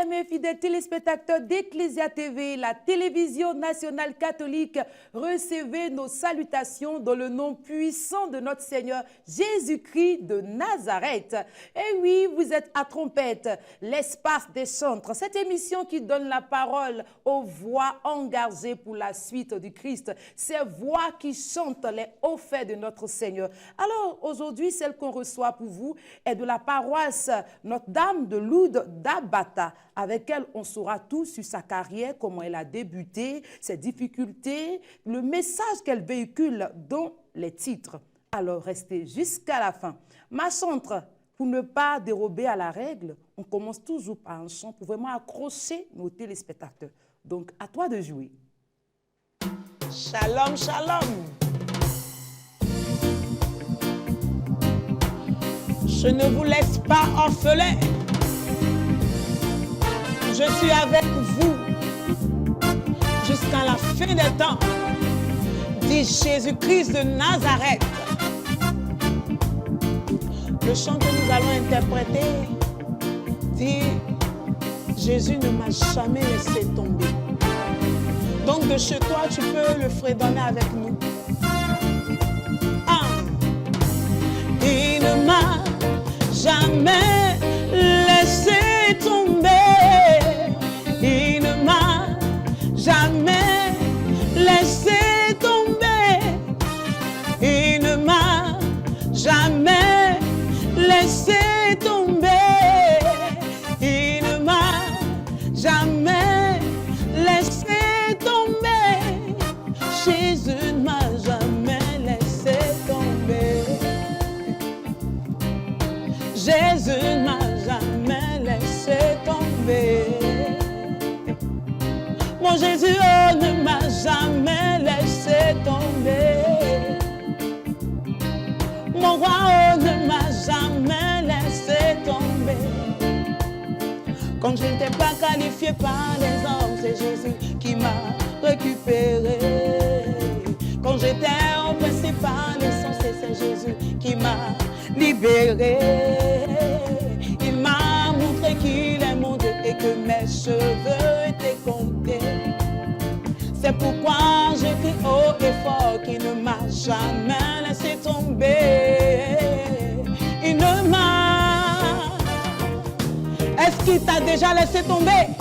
Bien-aimés fidèles téléspectateurs d'Ecclesia TV, la télévision nationale catholique, recevez nos salutations dans le nom puissant de notre Seigneur Jésus-Christ de Nazareth. Et oui, vous êtes à Trompette, l'espace des chantres, cette émission qui donne la parole aux voix engagées pour la suite du Christ, ces voix qui chantent les hauts faits de notre Seigneur. Alors aujourd'hui, celle qu'on reçoit pour vous est de la paroisse Notre-Dame de Lourdes d'Abata, avec elle on saura tout sur sa carrière, comment elle a débuté, ses difficultés, le message qu'elle véhicule dans les titres. Alors restez jusqu'à la fin. Ma chantre, pour ne pas dérober à la règle, on commence toujours par un chant pour vraiment accrocher nos téléspectateurs. Donc à toi de jouer. Shalom, shalom. Je ne vous laisse pas orphelin. Je suis avec vous jusqu'à la fin des temps, dit Jésus-Christ de Nazareth. Le chant que nous allons interpréter dit Jésus ne m'a jamais laissé tomber. Donc de chez toi, tu peux le fredonner avec nous. Ah. Il ne m'a jamais laissé tomber. Il ne m'a jamais laissé tomber. Il ne m'a jamais laissé tomber. Il ne m'a jamais laissé tomber. Jésus ne m'a jamais laissé tomber. Jésus ne m'a jamais laissé tomber. Mon Jésus oh, ne m'a jamais laissé tomber. Mon roi oh, ne m'a jamais laissé tomber. Quand je n'étais pas qualifié par les hommes, c'est Jésus qui m'a récupéré. Quand j'étais oppressé par les sens, c'est Jésus qui m'a libéré. Il m'a montré qu'il est mon Dieu et que mes cheveux étaient comptés. C'est pourquoi je crie haut et fort qu'il ne m'a jamais laissé tomber. Il ne m'a... Est-ce qu'il t'a déjà laissé tomber?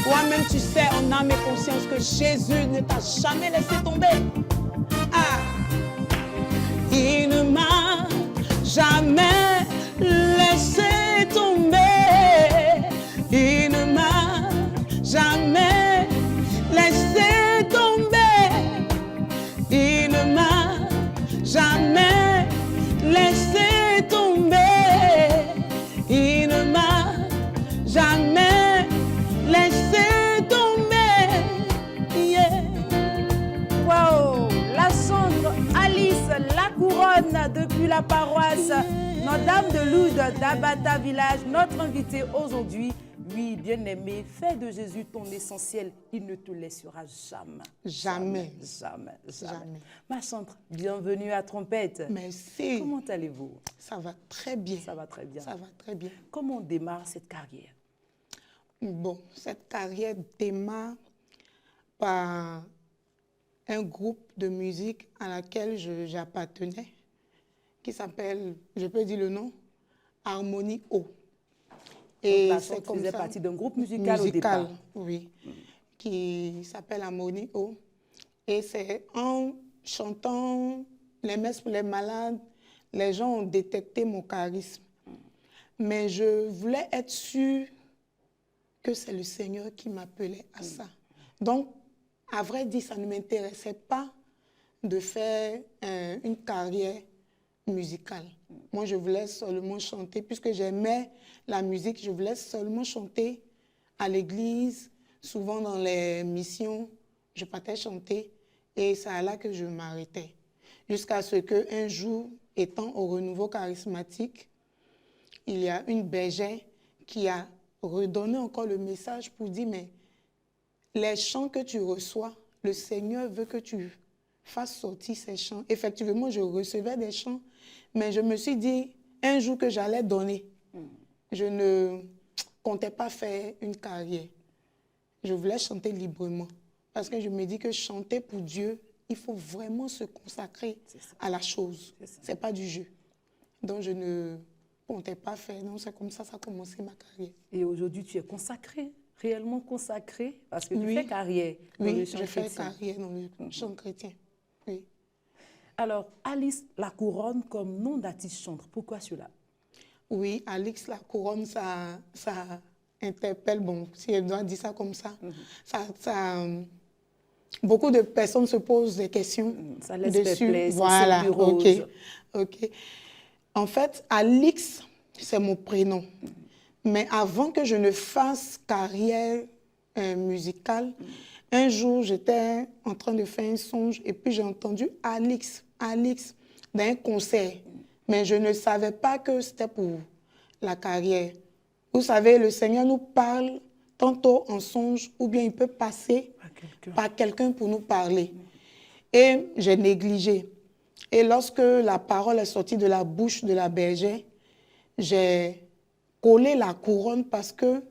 Toi-même tu sais en âme et conscience que Jésus ne t'a jamais laissé tomber. Ah. Il ne m'a jamais laissé tomber. Il ne m'a jamais laissé tomber. Il ne m'a jamais laissé tomber. Il ne m'a jamais laissé tomber. Yeah. Wow, la chantre Alice Lacouronne depuis la paroisse Notre-Dame de Lourdes d'Abata Village, notre invité aujourd'hui. Oui, bien-aimé, fais de Jésus ton essentiel, il ne te laissera jamais. Jamais. Jamais, jamais. Jamais. Ma chantre, bienvenue à Trompette. Merci. Comment allez-vous? Ça va très bien. Ça va très bien. Ça va très bien. Comment on démarre cette carrière? Bon, cette carrière démarre par un groupe de musique à laquelle j'appartenais, qui s'appelle, je peux dire le nom, Harmonie O. Et c'est comme ça. Partie d'un groupe musical au départ. Oui, qui s'appelle Harmonie O. Et c'est en chantant les messes pour les malades, les gens ont détecté mon charisme. Mais je voulais être sûre que c'est le Seigneur qui m'appelait à ça. Donc, à vrai dire, ça ne m'intéressait pas de faire une carrière musicale. Moi, je voulais seulement chanter, puisque j'aimais la musique, je voulais seulement chanter à l'église, souvent dans les missions, je partais chanter, et c'est là que je m'arrêtais. Jusqu'à ce qu'un jour, étant au renouveau charismatique, il y a une bergère qui a redonné encore le message pour dire, mais les chants que tu reçois, le Seigneur veut que tu fasses sortir ces chants. Effectivement, je recevais des chants, mais je me suis dit, un jour que j'allais donner, je ne comptais pas faire une carrière. Je voulais chanter librement. Parce que je me dis que chanter pour Dieu, il faut vraiment se consacrer à la chose. Ce n'est pas du jeu. Donc, je ne comptais pas faire. Donc, c'est comme ça que ça a commencé ma carrière. Et aujourd'hui, tu es consacrée, réellement consacrée, parce que tu Oui. fais carrière dans le chant je fais chrétien. carrière dans le chant chrétien. Oui. Alors, Alice Lacouronne comme nom d'artiste chantre, pourquoi cela? Oui, Alice Lacouronne, ça interpelle, bon, si elle doit dire ça comme ça, beaucoup de personnes se posent des questions Ça laisse dessus. perplexe, Voilà, c'est ok. En fait, Alix, c'est mon prénom. Mais avant que je ne fasse carrière musicale, un jour, j'étais en train de faire un songe et puis j'ai entendu Alix dans un concert. Mais je ne savais pas que c'était pour la carrière. Vous savez, le Seigneur nous parle tantôt en songe ou bien il peut passer par quelqu'un pour nous parler. Et j'ai négligé. Et lorsque la parole est sortie de la bouche de la bergère, j'ai collé la couronne parce que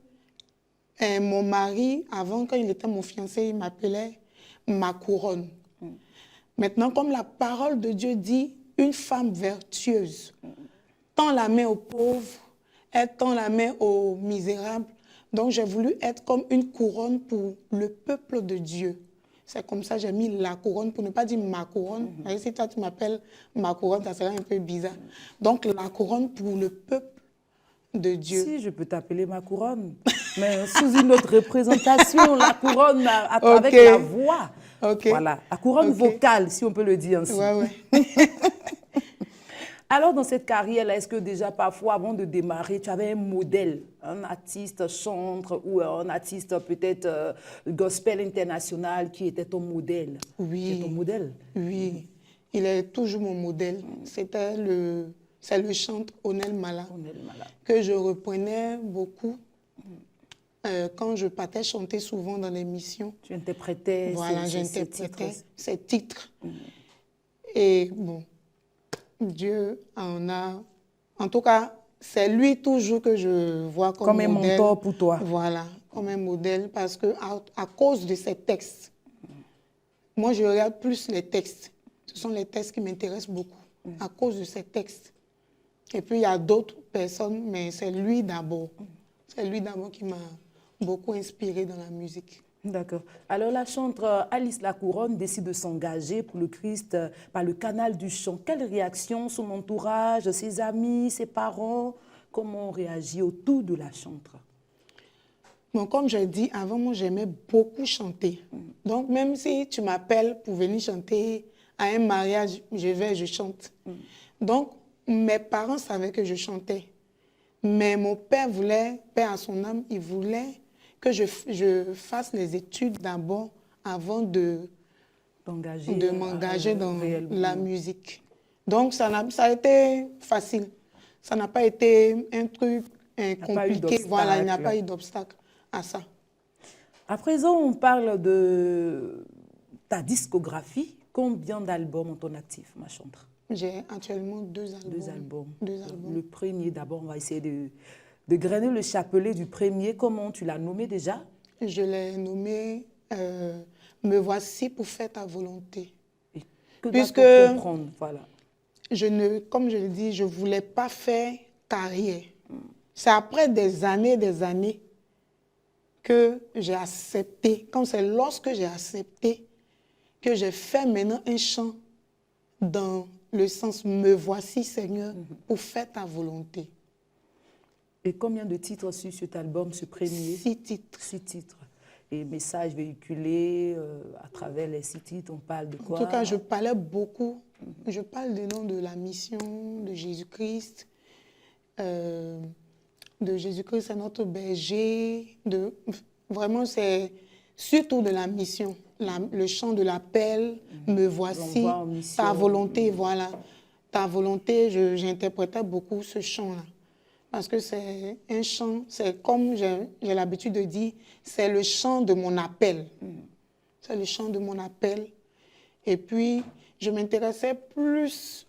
mon mari, avant, quand il était mon fiancé, il m'appelait ma couronne. Maintenant, comme la parole de Dieu dit, une femme vertueuse tend la main aux pauvres, elle tend la main aux misérables. Donc, j'ai voulu être comme une couronne pour le peuple de Dieu. C'est comme ça que j'ai mis la couronne, pour ne pas dire ma couronne. Si toi, tu m'appelles ma couronne, ça serait un peu bizarre. Donc, la couronne pour le peuple de Dieu. Si, je peux t'appeler ma couronne, mais sous une autre représentation, la couronne avec la voix. Voilà, la couronne vocale, si on peut le dire ainsi. Ouais. Alors, dans cette carrière-là, est-ce que déjà parfois, avant de démarrer, tu avais un modèle, un artiste chantre ou un artiste peut-être gospel international qui était ton modèle? Oui. C'est ton modèle? Oui, il est toujours mon modèle. C'est le chantre Onel Mala que je reprenais beaucoup quand je partais chanter souvent dans les missions. Tu interprétais ces titres. Et bon, Dieu en a... En tout cas, c'est lui toujours que je vois comme modèle. Comme un mentor pour toi. Voilà, comme un modèle parce que à cause de ces textes, moi je regarde plus les textes. Ce sont les textes qui m'intéressent beaucoup à cause de ces textes. Et puis il y a d'autres personnes, mais c'est lui d'abord. C'est lui d'abord qui m'a beaucoup inspirée dans la musique. D'accord. Alors la chanteuse Alice Lacouronne décide de s'engager pour le Christ par le canal du chant. Quelle réaction son entourage, ses amis, ses parents, comment on réagit autour de la chanteuse? Bon, comme je dis, avant, moi, j'aimais beaucoup chanter. Donc, même si tu m'appelles pour venir chanter à un mariage, je chante. Donc, mes parents savaient que je chantais. Mais mon père voulait, père à son âme, il voulait que je fasse les études d'abord avant de m'engager dans la musique. Donc, ça a été facile. Ça n'a pas été un truc compliqué. Voilà, il n'y a pas eu d'obstacle à ça. À présent, on parle de ta discographie. Combien d'albums ont ton actif, ma chanteuse? J'ai actuellement 2 albums. 2 albums. Le premier, d'abord, on va essayer de grainer le chapelet du premier. Comment tu l'as nommé déjà? Je l'ai nommé Me voici pour faire ta volonté. Et que dois-tu comprendre? Voilà. Comme je le dis, je ne voulais pas faire carrière. C'est après des années que j'ai accepté, c'est lorsque j'ai accepté que j'ai fait maintenant un chant dans le sens « Me voici, Seigneur, pour faire ta volonté ». Et combien de titres sur cet album, ce premier? 6 titres. 6 titres. Et messages véhiculés à travers les 6 titres, on parle de quoi? En tout cas, je parlais beaucoup. Je parle du nom de la mission, de Jésus-Christ, c'est notre berger. Vraiment, c'est surtout de la mission. Le chant de l'appel, me voici, ta volonté, voilà. Ta volonté, j'interprétais beaucoup ce chant-là. Parce que c'est un chant, c'est comme j'ai l'habitude de dire, c'est le chant de mon appel. C'est le chant de mon appel. Et puis, je m'intéressais plus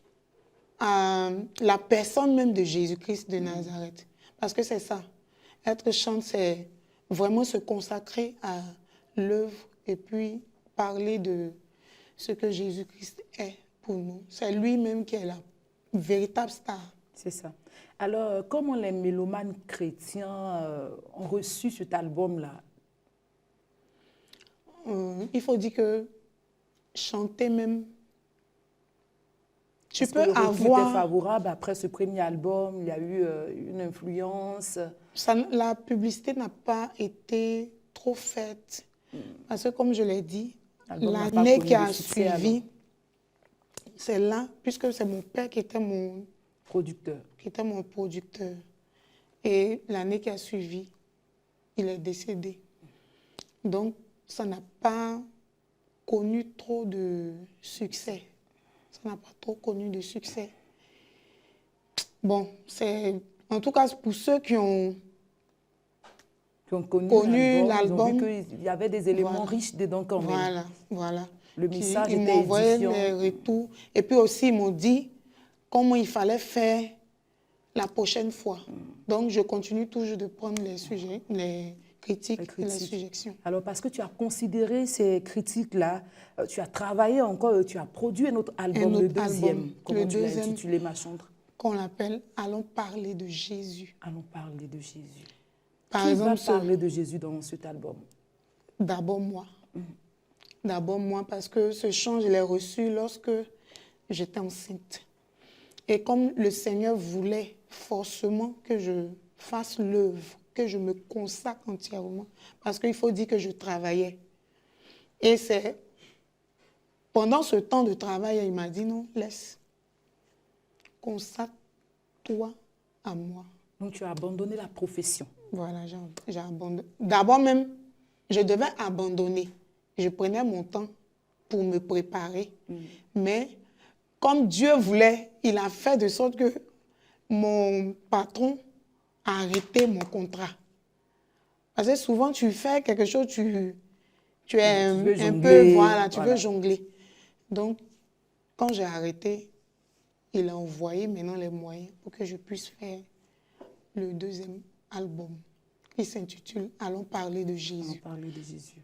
à la personne même de Jésus-Christ de Nazareth. Parce que c'est ça. Être chante, c'est vraiment se consacrer à l'œuvre et puis parler de ce que Jésus-Christ est pour nous. C'est lui-même qui est la véritable star. C'est ça. Alors, comment les mélomanes chrétiens ont reçu cet album-là? Il faut dire que chanter même, tu Est-ce que peux le retour avoir... était favorable après ce premier album? Il y a eu une influence? La publicité n'a pas été trop faite. Parce que comme je l'ai dit, L'album n'a pas l'année connu qui de a succès, suivi, c'est là, puisque c'est mon père qui était mon producteur. producteur. Et l'année qui a suivi, il est décédé. Donc, ça n'a pas connu trop de succès. Ça n'a pas trop connu de succès. Bon, c'est... En tout cas, pour ceux qui ont connu l'album, ils ont vu qu'il y avait des éléments riches dedans quand même. Voilà. Le message Ils était m'ont envoyé édifiant. les retours. Et puis aussi, ils m'ont dit comment il fallait faire la prochaine fois. Donc, je continue toujours de prendre les sujets, les critiques et les suggestions. Alors, parce que tu as considéré ces critiques-là, tu as travaillé encore, tu as produit un autre album, le deuxième. Comment tu l'as intitulé, ma chantre? Qu'on l'appelle « Allons parler de Jésus ». Allons parler de Jésus. Par Qui exemple, va parler de Jésus dans cet album? D'abord moi. D'abord moi, parce que ce chant, je l'ai reçu lorsque j'étais enceinte. Et comme le Seigneur voulait forcément que je fasse l'œuvre, que je me consacre entièrement, parce qu'il faut dire que je travaillais. Et c'est pendant ce temps de travail, il m'a dit non, laisse, consacre-toi à moi. Donc tu as abandonné la profession. Voilà, j'ai abandonné. D'abord même, je devais abandonner. Je prenais mon temps pour me préparer. Mais comme Dieu voulait, il a fait de sorte que mon patron a arrêté mon contrat. Parce que souvent, tu fais quelque chose, tu es un peu, voilà, tu veux jongler. Donc, quand j'ai arrêté, il a envoyé maintenant les moyens pour que je puisse faire le deuxième album qui s'intitule « Allons parler de Jésus ». Allons parler de Jésus.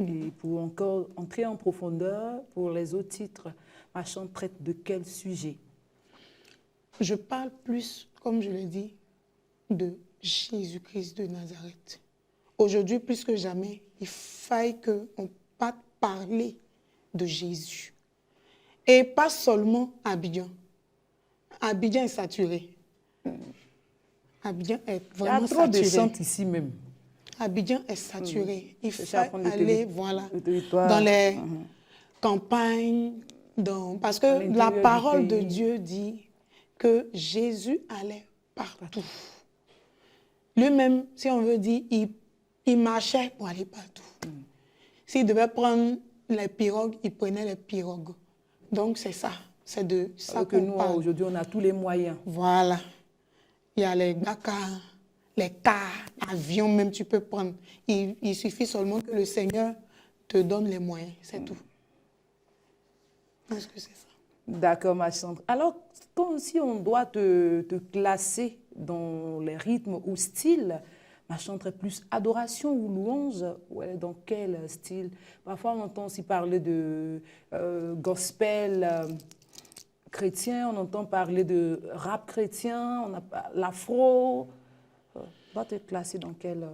Et pour encore entrer en profondeur, pour les autres titres, ma chante traite de quel sujet? Je parle plus, comme je l'ai dit, de Jésus-Christ de Nazareth. Aujourd'hui, plus que jamais, il faille qu'on parle de Jésus. Et pas seulement Abidjan. Abidjan est saturé. Abidjan est vraiment saturé. Il y a trop de chants ici même. Abidjan est saturé. Il faut aller dans les campagnes, parce que la parole de Dieu dit que Jésus allait partout. Lui-même, si on veut dire, il marchait pour aller partout. S'il devait prendre les pirogues, il prenait les pirogues. Donc c'est ça, c'est de ça que nous, aujourd'hui, on a tous les moyens. Voilà. Il y a les Dakar, les cars, avions même, tu peux prendre. Il suffit seulement que le Seigneur te donne les moyens, c'est tout. Je pense que c'est ça. D'accord, ma chantre. Alors, si on doit te classer dans les rythmes ou styles, ma chantre est plus adoration ou louange, ouais, dans quel style? Parfois, on entend aussi parler de gospel chrétien, on entend parler de rap chrétien, on a l'afro. On va te classer dans quel...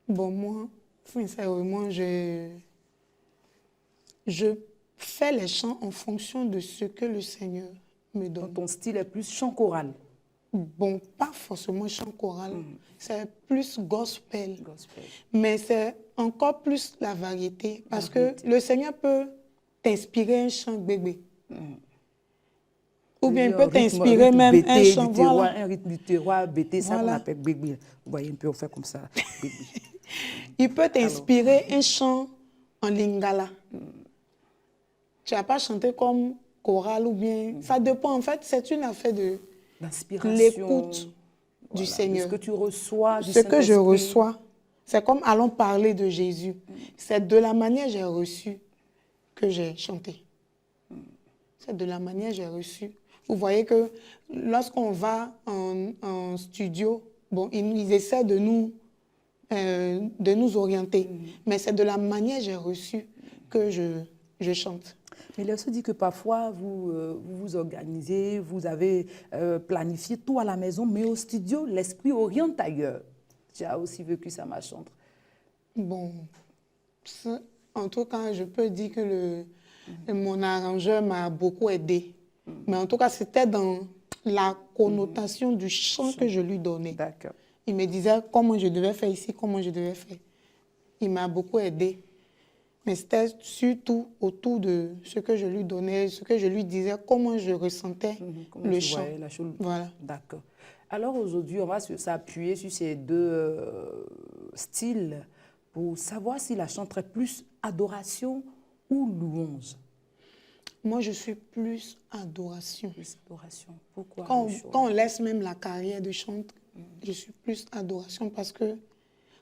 Bon, moi, sincèrement, je fais les chants en fonction de ce que le Seigneur me donne. Donc, ton style est plus chant choral? Bon, pas forcément chant choral, c'est plus gospel. Mais c'est encore plus la variété, parce que le Seigneur peut t'inspirer un chant bébé. Ou bien il peut t'inspirer même un chant, voilà. Un rythme du terroir, BT, ça qu'on appelle bébé. Vous voyez un peu, on fait comme ça. Il peut t'inspirer un chant en lingala. Tu n'as pas chanté comme chorale ou bien... Ça dépend, en fait, c'est une affaire de l'écoute du Seigneur. Ce que tu reçois du Ce que je reçois, c'est comme allons parler de Jésus. C'est de la manière que j'ai reçu que j'ai chanté. C'est de la manière que j'ai reçu. Vous voyez que lorsqu'on va en studio bon, ils essaient de nous orienter. Mais c'est de la manière que j'ai reçu que je chante. Mais il est aussi dit que parfois, vous vous organisez, vous avez planifié tout à la maison, mais au studio, l'esprit oriente ailleurs. Tu as aussi vécu ça, ma chantre. Bon, en tout cas, je peux dire que mon arrangeur m'a beaucoup aidé. Mais en tout cas, c'était dans la connotation du chant que je lui donnais. D'accord. Il me disait comment je devais faire ici, comment je devais faire. Il m'a beaucoup aidé. Mais c'était surtout autour de ce que je lui donnais, ce que je lui disais, comment je ressentais le chant. La chose. Voilà. D'accord. Alors aujourd'hui, on va s'appuyer sur ces deux styles pour savoir si la chanterait plus adoration ou louange. Moi, je suis plus adoration. Plus adoration. Pourquoi? Quand on laisse même la carrière de chanteur, je suis plus adoration parce que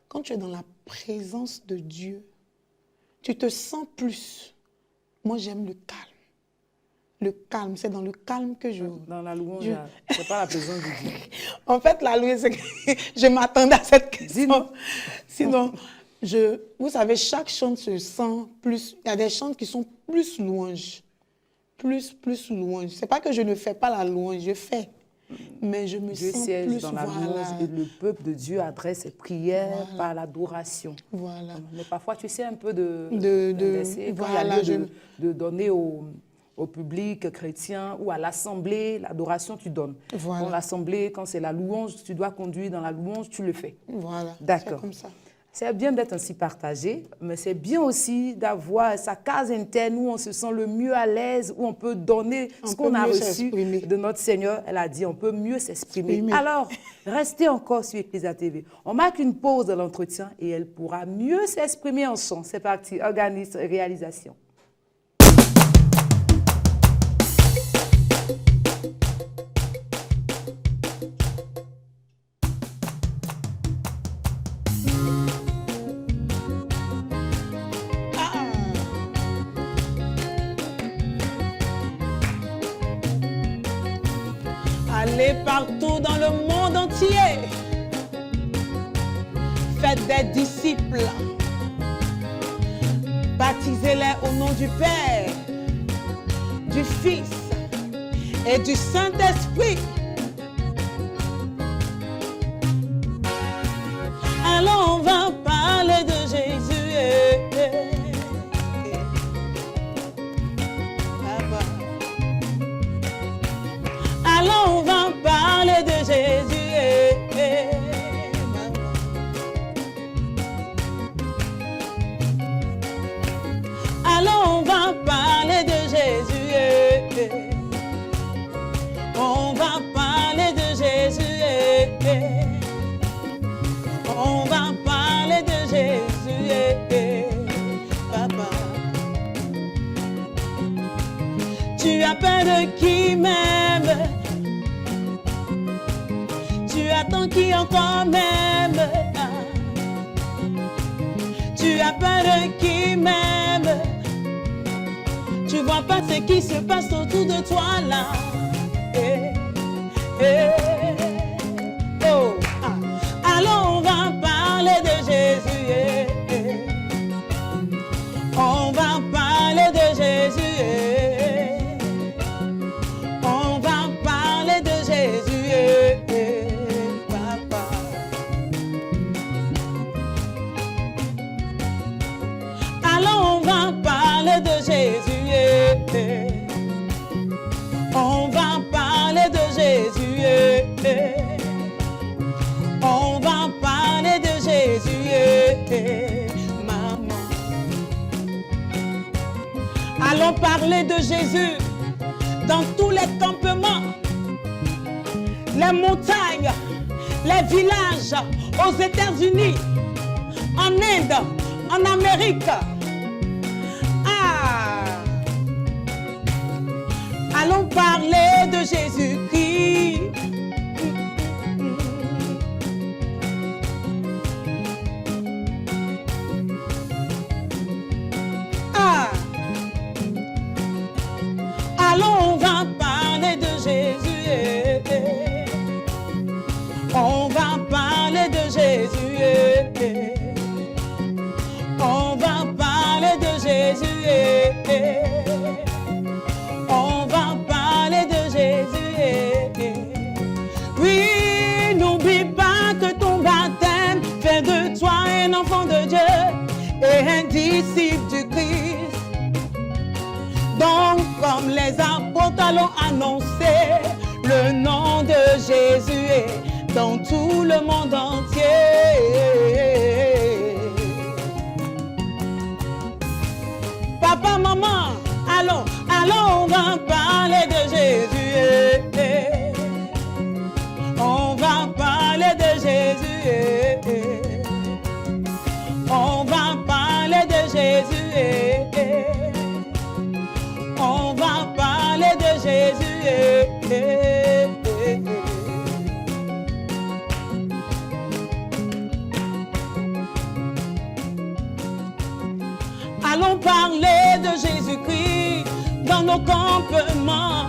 quand tu es dans la présence de Dieu, tu te sens plus. Moi, j'aime le calme. Le calme, c'est dans le calme que je... Dans la louange, c'est pas la présence de Dieu. En fait, la louange, c'est que je m'attendais à cette question. Sinon, vous savez, chaque chant se sent plus... Il y a des chants qui sont plus louanges. Plus louange. C'est pas que je ne fais pas la louange, je fais. Mais je me Dieu sens siège plus... dans la louange et le peuple de Dieu adresse ses prières par l'adoration. Voilà. Mais parfois, tu sais un peu de voilà, de donner au public chrétien ou à l'assemblée, l'adoration, tu donnes. Voilà. Dans l'assemblée, quand c'est la louange, tu dois conduire dans la louange, tu le fais. Voilà. D'accord. C'est comme ça. C'est bien d'être ainsi partagé, mais c'est bien aussi d'avoir sa case interne où on se sent le mieux à l'aise, où on peut donner ce qu'on a reçu de notre Seigneur. Elle a dit, on peut mieux s'exprimer. Alors, restez encore sur Ecclesia TV. On marque une pause dans l'entretien et elle pourra mieux s'exprimer en chant. C'est parti, organisme, réalisation. Allez partout dans le monde entier. Faites des disciples. Baptisez-les au nom du Père, du Fils et du Saint-Esprit. Alors on va parler de Jésus. Alors on va parler de Jésus. Alors on va parler de Jésus. On va parler de Jésus. On va parler de Jésus. Papa, tu as peur de qui m'aime? Tu attends qui encore m'aime? Tu as peur de qui m'aime? Tu vois pas ce qui se passe autour de toi là? Oh. Alors on va parler de Jésus. On va parler de Jésus. On va parler de Jésus. Papa. Alors on va parler de Jésus. On va parler de Jésus. On va parler de Jésus. Maman. Allons parler de Jésus dans tous les campements, les montagnes, les villages, aux États-Unis, en Inde, en Amérique. Allons parler de Jésus-Christ. Allons, on va parler de Jésus. On va parler allons annoncer le nom de Jésus dans tout le monde entier. Papa, maman, allons, on va parler de Jésus. On va parler de Jésus. On va parler de Jésus. On va parler de Jésus. Allons parler de Jésus-Christ dans nos campements.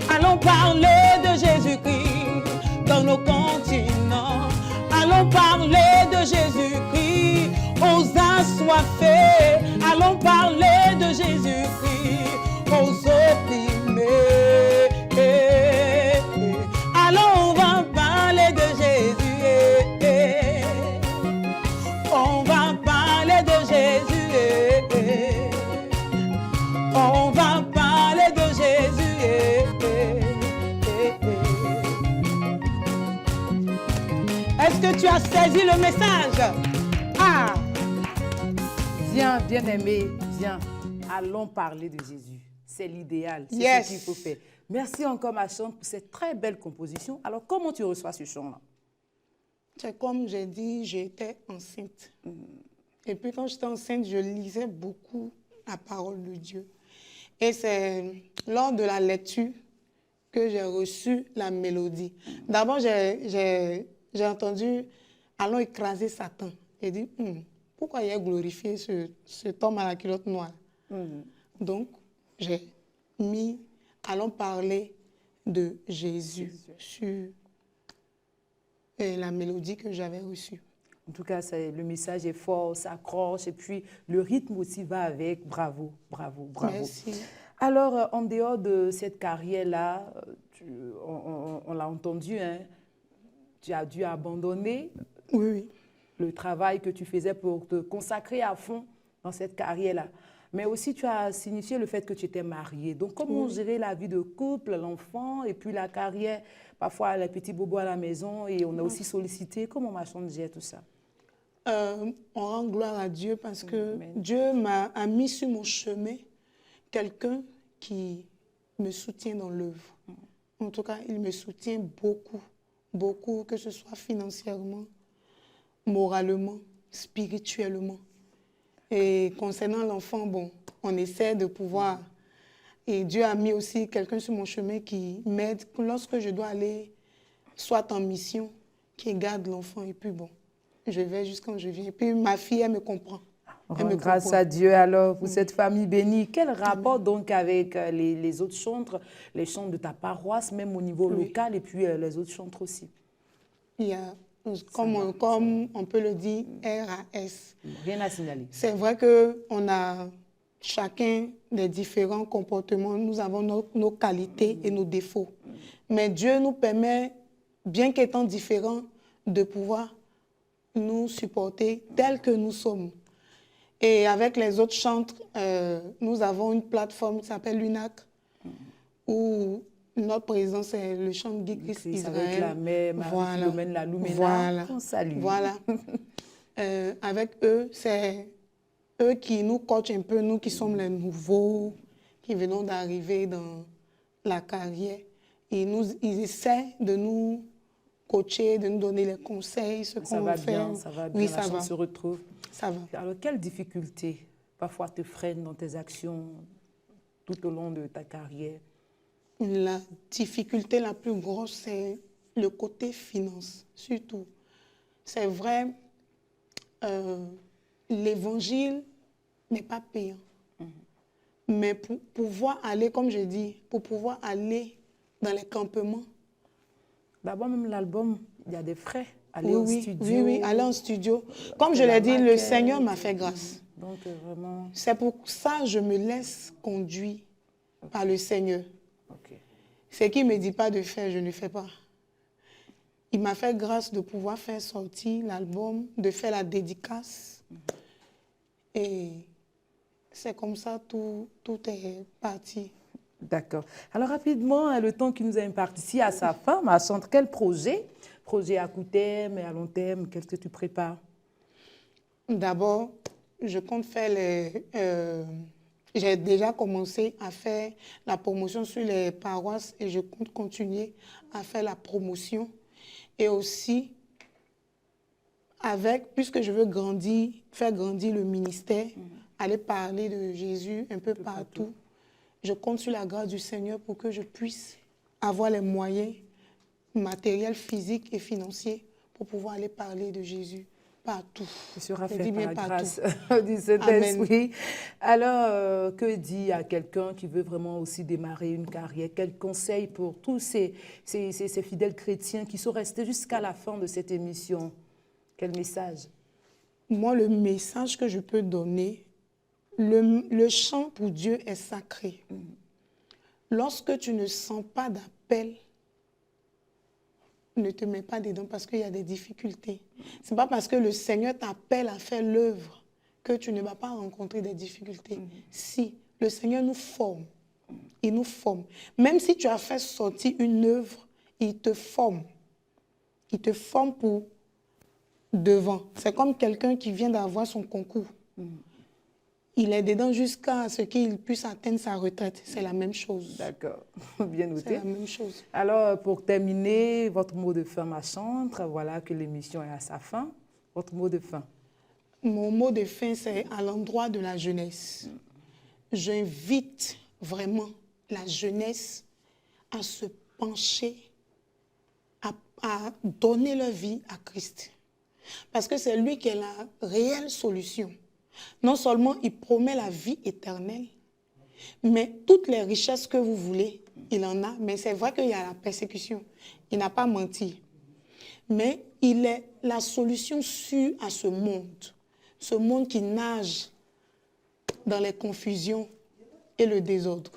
Allons parler de Jésus-Christ dans nos continents. Allons parler de Jésus-Christ aux assoiffés. Allons parler de Jésus-Christ aux opprimés. Allons, on va parler de Jésus. On va parler de Jésus. On va parler de Jésus. Est-ce que tu as saisi le message? Ah! Viens, bien-aimé, viens. Allons parler de Jésus. C'est l'idéal, c'est Yes. ce qu'il faut faire. Merci encore, ma chante, pour cette très belle composition. Alors, comment tu reçois ce chant-là? C'est comme j'ai dit, j'étais enceinte. Et puis quand j'étais enceinte, je lisais beaucoup la parole de Dieu. Et c'est lors de la lecture que j'ai reçu la mélodie. D'abord, j'ai entendu « Allons écraser Satan ». J'ai dit « Pourquoi il a glorifié cet homme à la culotte noire ?» Donc, j'ai mis « Allons parler de Jésus » sur la mélodie que j'avais reçue. En tout cas, le message est fort, ça accroche et puis le rythme aussi va avec. Bravo, bravo, bravo. Merci. Alors, en dehors de cette carrière-là, on l'a entendu, hein, tu as dû abandonner Oui. le travail que tu faisais pour te consacrer à fond dans cette carrière-là. Mais aussi, tu as signifié le fait que tu étais mariée. Donc, comment gérer la vie de couple, l'enfant et puis la carrière? Parfois, les petits bobos à la maison et on a aussi sollicité. Comment ma chante gère tout ça? On rend gloire à Dieu parce que Dieu a mis sur mon chemin quelqu'un qui me soutient dans l'œuvre. En tout cas, il me soutient beaucoup, beaucoup, que ce soit financièrement, moralement, spirituellement. Et concernant l'enfant, bon, on essaie de pouvoir... Et Dieu a mis aussi quelqu'un sur mon chemin qui m'aide lorsque je dois aller soit en mission, qui garde l'enfant. Et puis bon, je vais jusqu'à je viens. Et puis ma fille, elle me comprend. Grâce à Dieu alors pour cette famille bénie. Quel rapport donc avec les autres chantres, les chantres de ta paroisse, même au niveau local et puis les autres chantres aussi? Il y a, comme on peut le dire, RAS. Rien à signaler. C'est vrai qu'on a chacun des différents comportements. Nous avons nos qualités et nos défauts. Mais Dieu nous permet, bien qu'étant différents, de pouvoir nous supporter tels que nous sommes. Et avec les autres chantres, nous avons une plateforme qui s'appelle l'UNAC, où notre présence est le chant de Guy Christ Israël. Avec la mère, Marie-Philomène, la Lumena, voilà. on salue. Voilà. Avec eux, c'est eux qui nous coachent un peu, nous qui sommes les nouveaux, qui venons d'arriver dans la carrière. Et ils essaient de nous coacher, de nous donner les conseils, ce qu'on va faire. Ça va bien, oui, la ça va. chance se retrouve. Ça va. Alors, quelles difficultés parfois te freinent dans tes actions tout au long de ta carrière? La difficulté la plus grosse, c'est le côté finance, surtout. C'est vrai, l'évangile n'est pas payant. Mais pour pouvoir aller, comme je dis, pour pouvoir aller dans les campements. D'abord, même l'album, il y a des frais. Aller au studio. Oui, aller en studio. Comme je l'ai dit, le Seigneur m'a fait grâce. Donc, vraiment... C'est pour ça que je me laisse conduire par le Seigneur. Ce qu'il ne me dit pas de faire, je ne fais pas. Il m'a fait grâce de pouvoir faire sortir l'album, de faire la dédicace. Et c'est comme ça, tout est parti. D'accord. Alors rapidement, le temps qui nous est imparti ici à sa fin, ma centre, quel projet? Projet à court terme et à long terme, qu'est-ce que tu prépares? D'abord, je compte faire j'ai déjà commencé à faire la promotion sur les paroisses et je compte continuer à faire la promotion. Et aussi, puisque je veux faire grandir le ministère, aller parler de Jésus un peu partout, je compte sur la grâce du Seigneur pour que je puisse avoir les moyens matériels, physiques et financiers pour pouvoir aller parler de Jésus partout. Ce sera Je fait dis bien par la partout. grâce du Saint-Esprit. Amen. Alors, que dit à quelqu'un qui veut vraiment aussi démarrer une carrière? Quel conseil pour tous ces fidèles chrétiens qui sont restés jusqu'à la fin de cette émission? Quel message? Moi, le message que je peux donner, le chant pour Dieu est sacré. Lorsque tu ne sens pas d'appel, ne te mets pas dedans parce qu'il y a des difficultés. Ce n'est pas parce que le Seigneur t'appelle à faire l'œuvre que tu ne vas pas rencontrer des difficultés. Si, le Seigneur nous forme. Il nous forme. Même si tu as fait sortir une œuvre, il te forme. Il te forme pour devant. C'est comme quelqu'un qui vient d'avoir son concours. Il est dedans jusqu'à ce qu'il puisse atteindre sa retraite. C'est la même chose. D'accord, bien noté. C'est la même chose. Alors, pour terminer, votre mot de fin, ma chantre, voilà que l'émission est à sa fin. Votre mot de fin. Mon mot de fin, c'est à l'endroit de la jeunesse. J'invite vraiment la jeunesse à se pencher, à donner leur vie à Christ. Parce que c'est lui qui est la réelle solution. Non seulement il promet la vie éternelle, mais toutes les richesses que vous voulez, il en a. Mais c'est vrai qu'il y a la persécution. Il n'a pas menti. Mais il est la solution sûre à ce monde qui nage dans les confusions et le désordre.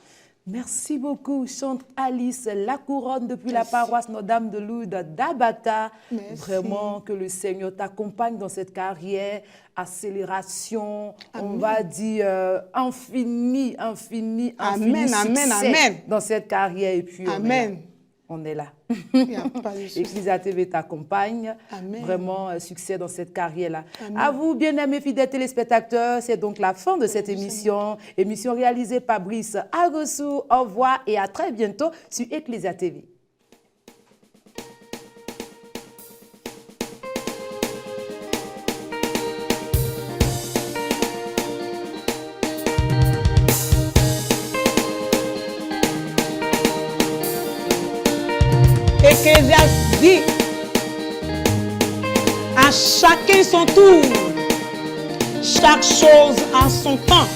Merci beaucoup, chante Alice Lacouronne depuis la paroisse Notre-Dame de Lourdes d'Abata. Vraiment que le Seigneur t'accompagne dans cette carrière, accélération, on va dire infini succès dans cette carrière. Et puis on est là. Ecclesia TV t'accompagne. Vraiment, succès dans cette carrière-là. À vous, bien-aimés fidèles téléspectateurs, c'est donc la fin de cette émission. Émission réalisée par Brice Agossou. Au revoir et à très bientôt sur Ecclesia TV. Ecclésiaste dit à chacun son tour, chaque chose a son temps.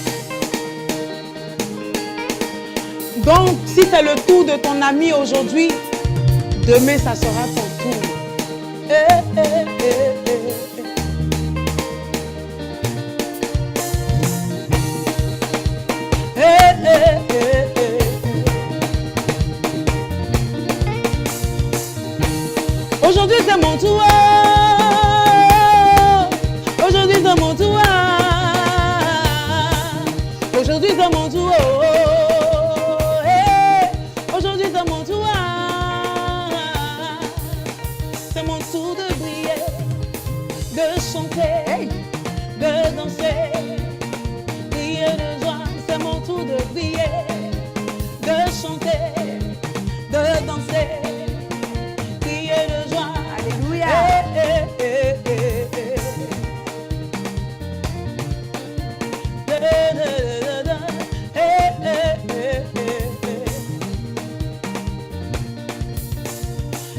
Donc, si c'est le tour de ton ami aujourd'hui, demain, ça sera ton tour. Aujourd'hui, c'est mon tour. Aujourd'hui, c'est mon tour. Aujourd'hui, c'est mon tour. Aujourd'hui, c'est mon tour. C'est mon tour de briller, de chanter, de danser, briller de joie. C'est mon tour de briller, de chanter, de danser.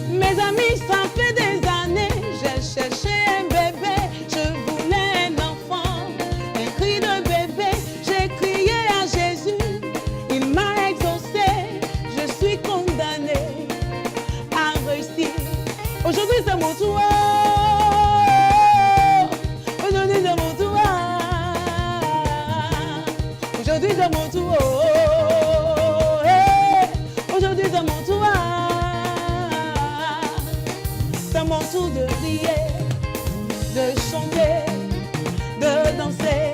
Mes amis, ça fait des années, j'ai cherché un bébé, je voulais un enfant, un cri de bébé, j'ai crié à Jésus, il m'a exaucé, je suis condamnée à réussir. Aujourd'hui c'est mon tour, aujourd'hui c'est mon tour, aujourd'hui c'est mon tour, aujourd'hui c'est mon tour. C'est mon tour de prier, de chanter, de danser,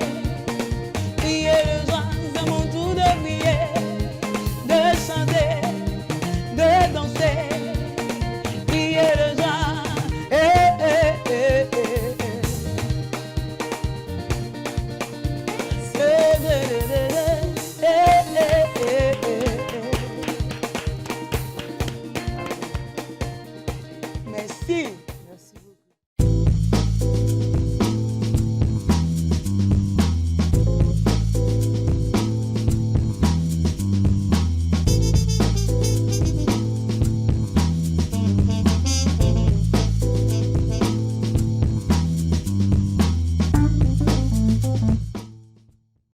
prier de joie. C'est mon tour de prier, de fille.